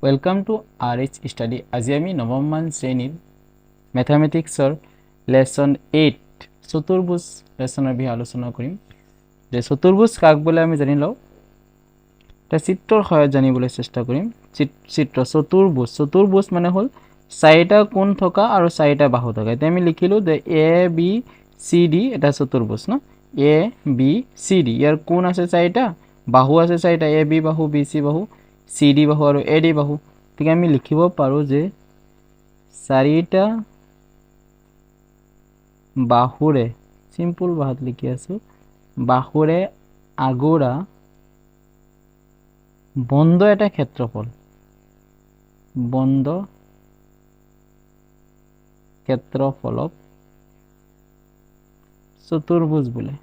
Welcome to RH Study. আজি আমি নৱমমান শ্ৰেণীৰ মেথামেটিক্সৰ লেসন 8 চতুৰ্ভুজ লেসনৰ বিষয়ে আলোচনা কৰিম। যে চতুৰ্ভুজ কাক বোলে আমি জানি লওঁ। এটা চিত্ৰৰ সহায়ত জানিবলৈ চেষ্টা কৰিম। চিত্ৰ চতুৰ্ভুজ মানে হ'ল চাৰিটা কোণ থকা আৰু চাৰিটা বাহু থকা। এতিয়া আমি লিখিলো যে এ বি সি ডি এটা চতুৰ্ভুজ ন। এ বি সি ডি ইয়াৰ কোণ আছে চাৰিটা, বাহু আছে চাৰিটা, এ বি বাহু, বি সি বাহু, সি ডি বাহু আৰু এ ডি বাহু। গতিকে আমি লিখিব পাৰোঁ যে চাৰিটা বাহুৰে, চিম্পল ভাষাত লিখি আছোঁ, বাহুৰে আগুৰা বন্ধ এটা ক্ষেত্ৰফল, বন্ধ ক্ষেত্ৰফলক চতুৰ্ভুজ বোলে।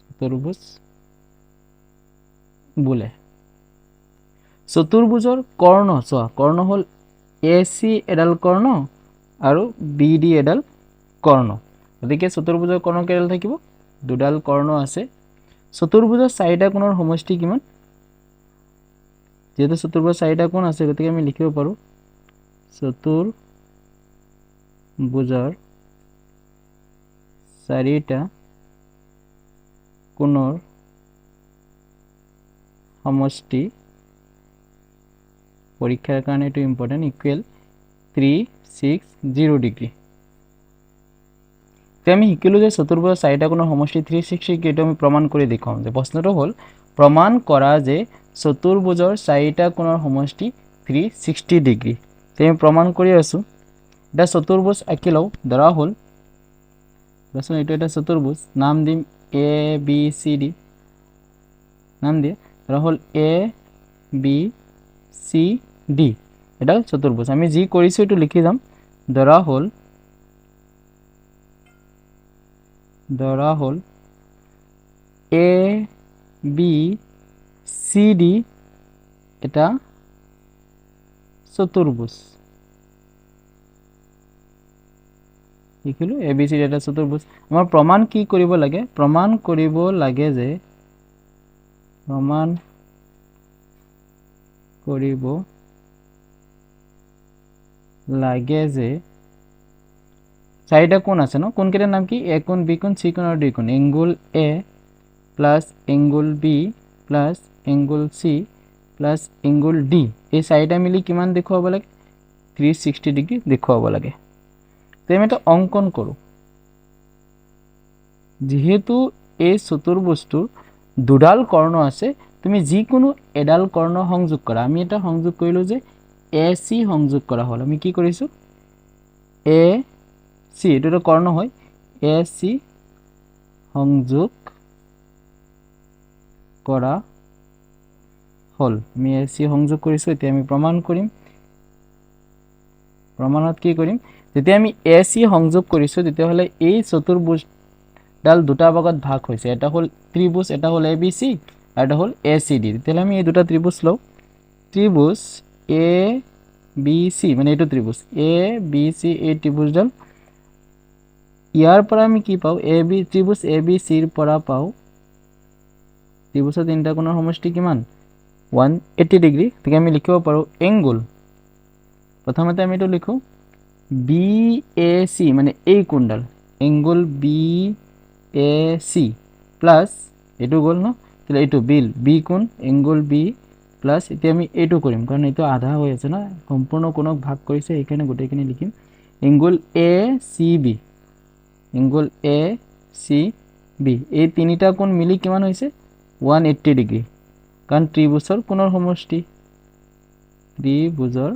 চতুৰ্ভুজ বোলে। চতুৰ্ভুজৰ কৰ্ণ চোৱা, কৰ্ণ হ'ল এ চি এডাল কৰ্ণ আৰু বি ডি এডাল কৰ্ণ। গতিকে চতুৰ্ভুজৰ কৰ্ণ কেইডাল থাকিব? দুডাল কৰ্ণ আছে। চতুৰ্ভুজৰ চাৰিটা কোণৰ সমষ্টি কিমান? যেহেতু চতুৰ্ভুজৰ চাৰিটা কোণ আছে গতিকে আমি লিখিব পাৰোঁ চতুৰ্ভুজৰ চাৰিটা কোণৰ সমষ্টি, পৰীক্ষাৰ কাৰণে এইটো ইম্পৰ্টেণ্ট, ইকুৱেল 360 ডিগ্ৰী। তো আমি শিকিলোঁ যে চতুৰ্ভুজৰ চাৰিটা কোণৰ সমষ্টি 360 ডিগ্ৰী। এইটো আমি প্ৰমাণ কৰি দেখুৱাম। যে প্ৰশ্নটো হ'ল প্ৰমাণ কৰা যে চতুৰ্ভুজৰ চাৰিটা কোণৰ সমষ্টি 360 ডিগ্ৰী। তো আমি প্ৰমাণ কৰি আছোঁ। এটা চতুৰ্ভুজ আঁকি লওঁ। ধৰা হ'ল এইটো এটা চতুৰ্ভুজ, নাম দিম এ বি চি ডি, নাম দিয়ে। ধৰা হ'ল এ বি চি ডি এডাল চতুৰ্ভুজ। আমি যি কৰিছোঁ এইটো লিখি যাম। ধৰা হ'ল এ বি চি ডি এটা চতুৰ্ভুজ। লিখিলোঁ এ বি চি ডি এটা চতুৰ্ভুজ। আমাৰ প্ৰমাণ কি কৰিব লাগে? প্ৰমাণ কৰিব লাগে যে চাৰিটা কোণ আছে ন। কোণকেইটাৰ নাম কি? এ কোণ, বি কোণ, চি কোণ আৰু ডি কোণ। Angle A plus angle B plus angle C plus angle D, এই চাৰিটা মিলি কিমান দেখুৱাব লাগে? 360 ডিগ্ৰী দেখুৱাব লাগে। তো আমি এটা অংকন কৰোঁ। যিহেতু এই চতুৰ্ভুজটোৰ দুডাল কৰ্ণ আছে, তুমি যিকোনো এডাল কৰ্ণ সংযোগ কৰা। আমি এটা সংযোগ কৰিলোঁ যে এ চি সংযোগ কৰা হ'ল। আমি কি কৰিছোঁ? এ চি, এইটো এটা কৰ্ণ হয়, এ চি সংযোগ কৰা হ'ল। আমি এ চি সংযোগ কৰিছোঁ। এতিয়া আমি প্ৰমাণ কৰিম। প্ৰমাণত কি কৰিম? যেতিয়া আমি এ চি সংযোগ কৰিছোঁ তেতিয়াহ'লে এই চতুৰ্ভুজডাল দুটা ভাগত ভাগ হৈছে। এটা হ'ল ত্ৰিভুজ, এটা হ'ল এ বি চি আৰু এটা হ'ল এ চি ডি। তেতিয়াহ'লে আমি এই দুটা ত্ৰিভুজ লওঁ। ত্ৰিভুজ এ বি চি, মানে এইটো ত্ৰিভুজ এ বি চি, এই ত্ৰিভুজডাল ইয়াৰ পৰা আমি কি পাওঁ? ত্ৰিভুজ এ বি চিৰ পৰা পাওঁ ত্ৰিভুজৰ তিনিটা কোণৰ সমষ্টি কিমান? 180 ডিগ্ৰী। গতিকে আমি লিখিব পাৰোঁ এংগুল, প্ৰথমতে আমি এইটো লিখোঁ বি এ চি, মানে এই কোণডাল, angle B A C plus এইটো গ'ল ন, তেতিয়া এইটো বি কোণ, এংগুল বি প্লাছ, এতিয়া আমি এইটো কৰিম কাৰণ এইটো আধা হৈ আছে ন, সম্পূৰ্ণ কোণক ভাগ কৰিছে, সেইকাৰণে গোটেইখিনি লিখিম এংগুল এ চি বি, এংগুল এ চি বি। এই তিনিটা কোণ মিলি কিমান হৈছে? 180 ডিগ্ৰী, কাৰণ ত্ৰিভুজৰ কোণৰ সমষ্টি, ত্ৰিভুজৰ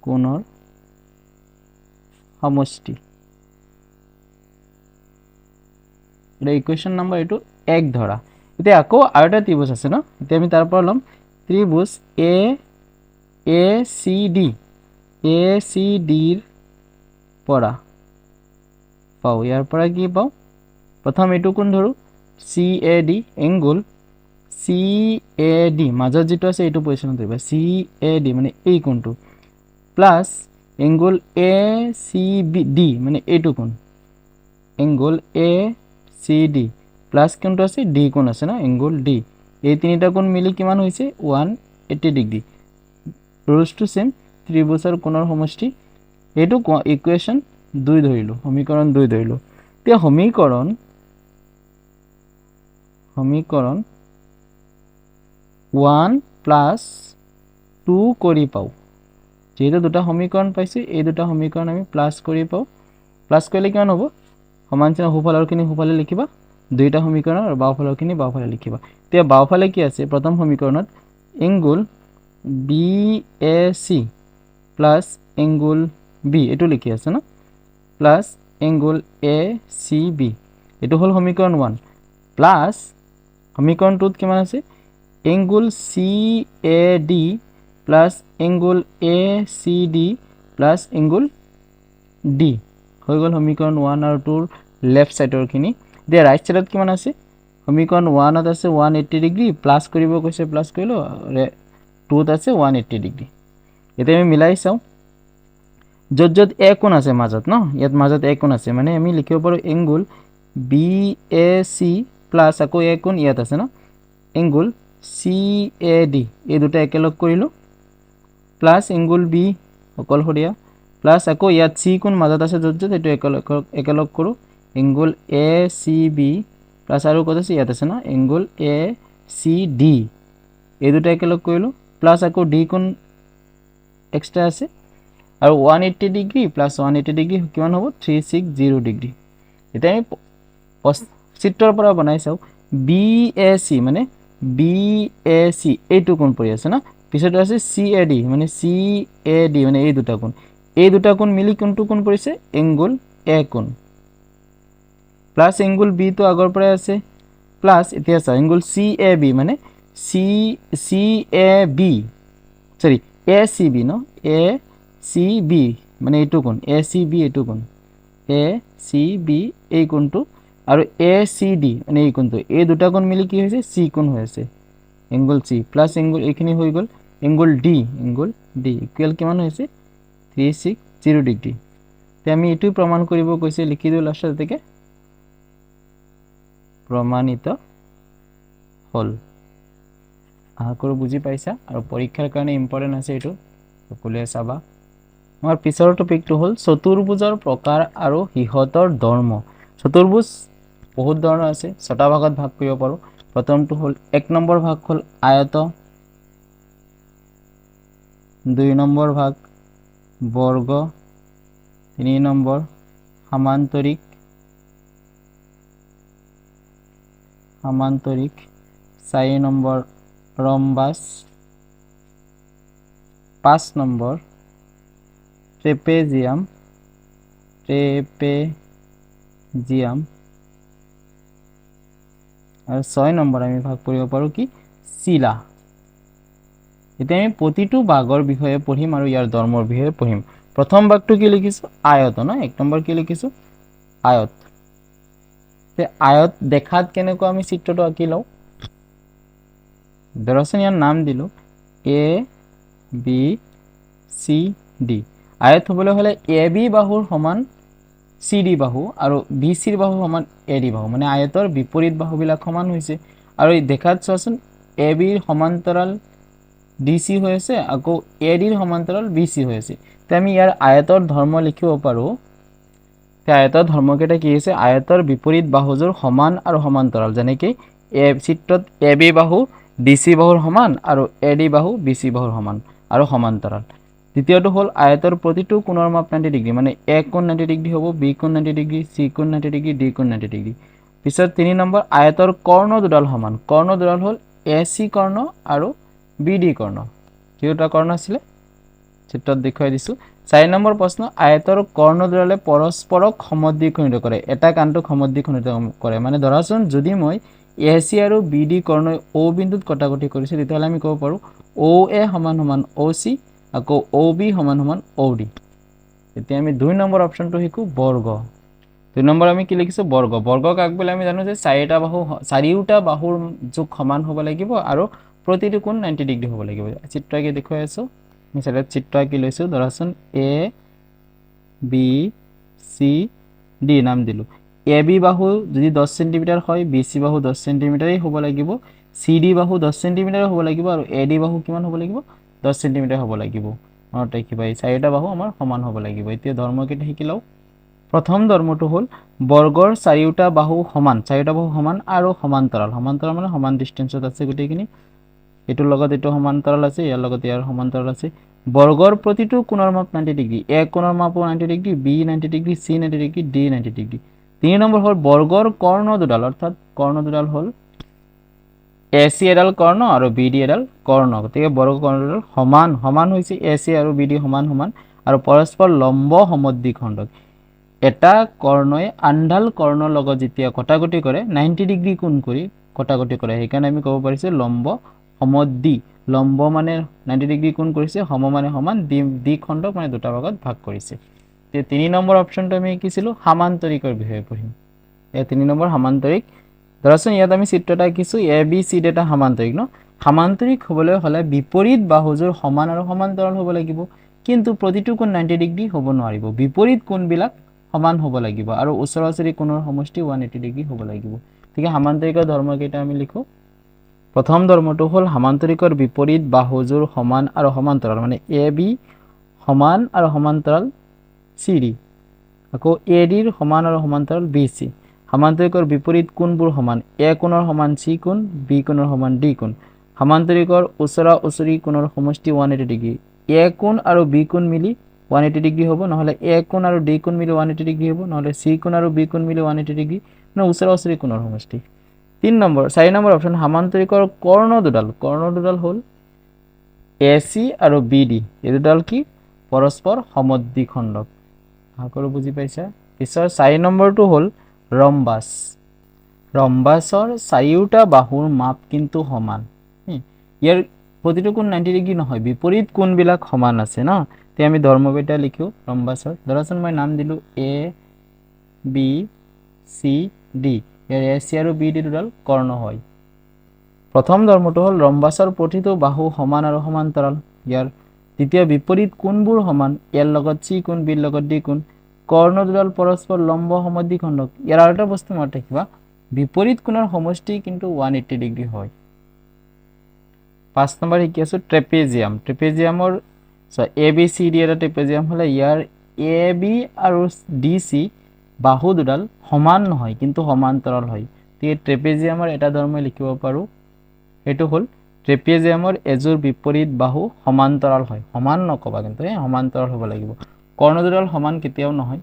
কোণৰ সমষ্টি। এটা ইকুৱেশ্যন নম্বৰ এইটো 1 ধৰা। এতিয়া আকৌ আৰু এটা ত্ৰিভুজ আছে ন, এতিয়া আমি তাৰ পৰা ল'ম ত্ৰিভুজ এ চি ডি, এ চি ডিৰ পৰা পাওঁ। ইয়াৰ পৰা কি পাওঁ? প্ৰথম এইটো কোণ ধৰোঁ C A D, angle C A D, মাজত যিটো আছে এইটো পজিশ্যনত ধৰিবা, চি এ ডি মানে এই কোণটো, প্লাছ এংগুল এ চি বি ডি, মানে এইটো কোণ, এংগুল এ চি ডি প্লাছ কোণটো আছে ডি কোণ আছে ন, এংগুল ডি, এই তিনিটা কোণ মিলি কিমান হৈছে 180 ডিগ্ৰী ৰুলছটো সেম ত্ৰিভুজৰ কোণৰ সমষ্টি এইটো ইকুৱেশ্যন 2 ধৰিলো সমীকৰণ 2 ধৰিলো এতিয়া সমীকৰণ 1 + 2 কৰি পাও যেহেতু দুটা সমীকৰণ পাইছো এই দুটা সমীকৰণ আমি প্লাস কৰি পাও প্লাস কৰিলে কিমান হ'ব সমান চিহ্ন সোঁফালৰখিনি সোঁফালে লিখিবা দুইটা সমীকৰণ আৰু বাওঁফালৰখিনি বাওঁফালে লিখিবা এতিয়া বাওঁফালে কি আছে প্ৰথম সমীকৰণত angle BAC plus angle B এটো লিখি আছে না প্লাস এংগল ACB এটো হল সমীকৰণ 1 প্লাস সমীকৰণ 2 কিমান আছে angle CAD plus angle ACD plus angle D হৈ গল সমীকৰণ 1 আৰু 2 লেফট সাইডৰ খিনি দে ৰাইট সাইডত কিমান আছে সমীকৰণ 1 ত আছে 180 ডিগ্ৰী প্লাস কৰিব কৈছে প্লাস কৰিলো 2 ত আছে 180 ডিগ্ৰী এতিয়া আমি মিলাই চাও যত এ কোণ আছে মাজত ন ইয়াত মাজত এ কোণ আছে মানে আমি লিখিব পাৰো এংগল BAC প্লাস আকৌ এ কোণ ইয়াত আছে ন এংগল CAD এই দুটা একেলগ কৰিলো প্লাস এংগল B অকলহৰিয়া প্লাস আকৌ ইয়াত C কোণ মাজত আছে যত এটো একেলগ কৰো এংগল ACB প্লাস আৰু কত আছে ইয়াত আছে না এংগল ACD এই দুটা একেলগ কৰিলো প্লাস আকৌ D কোণ এক্সট্ৰা আছে আৰু 180 ডিগ্ৰী প্লাস 180 ডিগ্ৰী কিমান হ'ব 360 ডিগ্ৰী এটা আমি চিত্ৰৰ পৰা বনাই চাও BAC মানে BAC এইটো কোণ পৰি আছে না পিছত আছে CAD মানে CAD মানে এই দুটা কোণ মিলি কোনটো কোণ পৰিছে এংগল A কোণ প্লাস এংগল B তো আগৰ পৰা আছে প্লাস এতিয়া আছে এংগল CAB মানে CAB সরি ACB ন ACB মানে এইটো কোণ ACB এইটো কোণ ACB এই কোণটো আৰু ACD মানে এই কোণটো এই দুটা কোণ মিলি কি হৈছে C কোণ হৈ আছে এংগল C প্লাস এংগল এইখিনি হৈ গল এংগল D ইকুয়াল কিমান হৈছে 360 ডিগ্ৰী তে আমি এটু প্ৰমাণ কৰিব কৈছে লিখি দিও লাষ্টত থেকে প্ৰমাণিত হল আশা কৰো বুজি পাইছা আৰু পৰীক্ষাৰ কাৰণে ইম্পৰ্টেন্ট আছে এটু সকলোৱে চাবা আমাৰ পিছৰ টপিকটো হল চতুৰ্ভুজৰ প্ৰকাৰ আৰু হিহতৰ ধৰ্ম চতুৰ্ভুজ বহুত ধৰণৰ আছে ছটা ভাগত ভাগ কৰিব পাৰো প্ৰথমটো হল 1 নম্বৰ ভাগ হল আয়ত 2 নম্বৰ ভাগ বৰ্গ 3 নম্বৰ সমান্তৰিক 4 নম্বৰ ৰম্বাস 5 নম্বৰ ট্ৰেপেজিয়াম আৰু 6 নম্বৰ আমি ভাগ কৰিব পাৰো কি শিলা এতিয়া আমি প্ৰতিটো ভাগৰ বিষয়ে পঢ়িম আৰু ইয়াৰ ধৰ্মৰ বিষয়ে পঢ়িম প্ৰথম ভাগটো কি লিখিছো আয়ত ন 1 নম্বৰ কি লিখিছো আয়ত তে আয়ত দেখাত কেনেকৈ আমি চিত্ৰটো আঁকি লও দৰাচন ইয়াৰ নাম দিলো A B C D আয়ত হবলৈ হলে AB বাহুৰ সমান CD বাহু আৰু BC ৰ বাহু সমান AD বাহু মানে আয়তৰ বিপৰীত বাহুবিলাক সমান হৈছে আৰু দেখাত চোৱাচোন AB ৰ সমান্তৰাল DC হৈ আছে আকৌ AD ৰ সমান্তৰাল BC হৈ আছে তে আমি ইয়াৰ আয়তৰ ধৰ্ম লিখিব পাৰো তে আয়তৰ ধৰ্ম কেটা কি হৈছে আয়তৰ বিপৰীত বাহুজোৰ সমান আৰু সমান্তৰাল যেনে কি চিত্ৰত AB বাহু DC বাহুৰ সমান আৰু AD বাহু BC বাহুৰ সমান আৰু সমান্তৰাল দ্বিতীয়টো হল আয়তৰ প্ৰতিটো কোণৰ মাপ 90 ডিগ্ৰী মানে A কোণ 90 ডিগ্ৰী হ'ব B কোণ 90 ডিগ্ৰী C কোণ 90 ডিগ্ৰী D কোণ 90 ডিগ্ৰী পিছত 3 নম্বৰ আয়তৰ কৰ্ণ দুডাল সমান কৰ্ণ দুডাল হল AC কৰ্ণ আৰু BD কৰ্ণ কিটা কৰ্ণ আছিল চিত্ৰত দেখুৱাই দিছো 4 নম্বৰ প্ৰশ্ন আয়তৰ কৰ্ণ দুডালে পৰস্পৰক সমদ্বিখণ্ডিত কৰে এটা কাণ্টক সমদ্বিখণ্ডিত কৰে মানে ধৰাচোন যদি মই AC আৰু BD কৰ্ণ O বিন্দুত কটাকটি কৰিছে তেতিয়াহলে আমি ক'ব পাৰো OA সমান সমান OC আকৌ OB সমান সমান OD এতিয়া আমি 2 নম্বৰ অপচনটো হিকু বৰ্গ 2 নম্বৰ আমি কি লিখিছো বৰ্গ বৰ্গ কাক বলে আমি জানো যে চাৰিটা বাহুৰ যোগ সমান হ'ব লাগিব আৰু প্ৰতিটো কোণ 90 ডিগ্ৰী হ'ব লাগিব চিত্ৰকে দেখুৱাই আছো আমি সাইডত চিত্ৰ কি লৈছো ধৰাচোন A B C D নাম দিলো AB বাহু যদি 10 সেমি হয় BC বাহু 10 সেমিই হ'ব লাগিব CD বাহু 10 সেন্টিমিটাৰ হ'ব লাগিব আৰু AD বাহু কিমান হ'ব লাগিব 10 সেন্টিমিটাৰ হ'ব লাগিব মনত ৰাখিবা এই চাৰিটা বাহু আমাৰ সমান হ'ব লাগিব এতিয়া ধৰ্মকেইটা শিকি লও প্ৰথম ধৰ্মটো হ'ল বৰ্গৰ চাৰিটা বাহু সমান আৰু সমান্তৰাল মানে সমান ডিসটেন্সত আছে গুটেইখিনি এটোৰ লগত এটো সমান্তৰাল আছে ইয়াৰ লগত ইয়াৰ সমান্তৰাল আছে বৰ্গৰ প্ৰতিটো কোণৰ মাপ 90 ডিগ্ৰী এ কোণৰ মাপো 90 ডিগ্ৰী বি 90 ডিগ্ৰী সি 90 ডিগ্ৰী ডি 90 ডিগ্ৰী 3 নম্বৰ হ'ল বৰ্গৰ কৰ্ণ দুডাল অৰ্থাৎ কৰ্ণ দুডাল হ'ল AC এডাল কৰ্ণ আৰু BD এডাল কৰ্ণ গতিকে বৰ্গ কৰ্ণ দুডাল সমান হৈছে AC আৰু BD সমান আৰু পৰস্পৰ লম্ব সমদ্বিখণ্ডক এটা কৰ্ণই আনডাল কৰ্ণৰ লগত যেতিয়া কটাকটি কৰে 90 ডিগ্ৰী কোণ কৰি কটাকটি কৰে সেইকাৰণে আমি ক'ব পাৰিছো লম্ব সমদ্বি লম্ব মানে 90 ডিগ্ৰী কোণ কৰিছে সম মানে সমান দ্বিখণ্ডক মানে দুটা ভাগত ভাগ কৰিছে তে 3 নম্বৰ অপচনটো আমি কিছিলো সমান্তৰিকৰ বিষয়ে পঢ়িম এই 3 নম্বৰ সমান্তৰিক ধৰাচোন ইয়াত আমি চিত্ৰটা কিছু ABCD এটা সমান্তৰিক ন সমান্তৰিক হ'বলৈ হলে বিপৰীত বাহুজোৰ সমান আৰু সমান্তৰাল হ'ব লাগিব কিন্তু প্ৰতিটো কোণ 90 ডিগ্ৰী হ'ব নোৱাৰিব বিপৰীত কোণবিলাক সমান হ'ব লাগিব আৰু ওচৰা-ওচৰি কোণৰ সমষ্টি 180 ডিগ্ৰী হ'ব লাগিব ঠিক আছে সমান্তৰিকৰ ধৰ্মকেইটা আমি লিখো প্ৰথম ধৰ্মটো হ'ল সমান্তৰিকৰ বিপৰীত বাহুজোৰ সমান আৰু সমান্তৰাল মানে AB সমান আৰু সমান্তৰাল CD আকৌ AD ৰ সমান আৰু সমান্তৰাল BC সমান্তৰিকৰ বিপৰীত কোণবোৰ সমান A কোণৰ সমান C কোণ B কোণৰ সমান D কোণ সমান্তৰিকৰ ওচৰা-ওচৰি কোণৰ সমষ্টি 180 ডিগ্ৰী A কোণ আৰু B কোণ মিলি 180 ডিগ্ৰী হ'ব নহলে A কোণ আৰু D কোণ মিলি 180 ডিগ্ৰী হ'ব নহলে C কোণ আৰু B কোণ মিলি 180 ডিগ্ৰী না ওচৰা-ওচৰি কোণৰ সমষ্টি 4 নম্বৰ অপচন সমান্তৰিকৰ কৰ্ণ দুডাল হ'ল AC আৰু BD এই দুডাল কি পৰস্পৰ সমদ্বিখণ্ডক আকৰো বুজি পাইছা পিছৰ 4 নম্বৰটো হ'ল ৰম্বাসৰ চাৰিওটা বাহুৰ মাপ কিন্তু সমান ইয়াৰ প্ৰতিটো কোণ 90 ডিগ্ৰী নহয় বিপৰীত কোণবিলাক সমান আছে ন তে আমি ধৰ্মকেইটা লিখো ৰম্বাসৰ ধৰাচোন মই নাম দিলো A B C D year AC আৰু BD দুডাল কৰ্ণ হয় প্ৰথম ধৰ্মটো হ'ল ৰম্বাসৰ প্ৰতিটো বাহু সমান আৰু সমান্তৰাল ইয়াৰ দ্বিতীয় বিপৰীত কোণবোৰ সমান ইয়াৰ লগত C কোণ B লগত D কোণ কৰ্ণ দুডাল পৰস্পৰ লম্ব সমদ্বিখণ্ডক ইয়াৰ আৰু এটা বস্তু মনত ৰাখিবা বিপৰীত কোণৰ সমষ্টি কিন্তু 180 ডিগ্ৰী হয় 5 নম্বৰ কি আছে ট্ৰেপেজিয়ামৰ ABCD এটা ট্ৰেপেজিয়াম হলে ইয়াৰ AB আৰু DC বাহু দুডাল সমান নহয় কিন্তু সমান্তৰাল হয় তে ট্ৰেপেজিয়ামৰ এটা ধৰ্ম লিখিব পাৰো এটো হ'ল ট্ৰেপেজিয়ামৰ এজোৰ বিপৰীত বাহু সমান্তৰাল হয় সমান নকবা কিন্তু সমান্তৰাল হ'ব লাগিব কৰ্ণ দুডাল সমান কেতিয়াও নহয়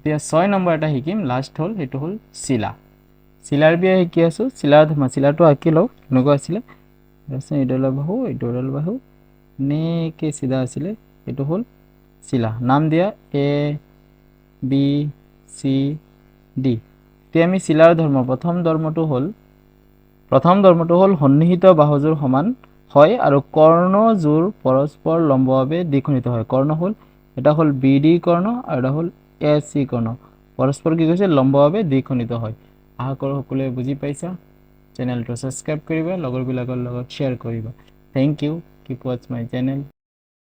তে 6 নম্বৰ এটা শিকিম লাষ্ট হ'ল এটো হ'ল চিলাৰ বিয়া শিকি আছো চিলাৰটো আঁকি লও কেনেকুৱা আছিল এডাল বাহু নেকে সিধা আছিল এটো হ'ল চিলা নাম দিয়া A B C D তে আমি চিলাৰ ধৰ্ম প্ৰথম ধৰ্মটো হ'ল সন্নিহিত বাহুজোৰ সমান হয় আৰু কৰ্ণজোৰ পৰস্পৰ লম্বভাৱে দ্বিখণ্ডিত হয় কৰ্ণ হ'ল এটা হ'ল BD কৰ্ণ আৰু এটা হ'ল AC কৰ্ণ পৰস্পৰ কি কৈছে লম্বভাৱে দ্বিখণ্ডিত হয় আশা কৰো সকলোৱে বুজি পাইছা চেনেলটো সাবস্ক্ৰাইব কৰিবা লগৰবিলাকৰ লগত শেয়াৰ কৰিবা thank you keep watch my channel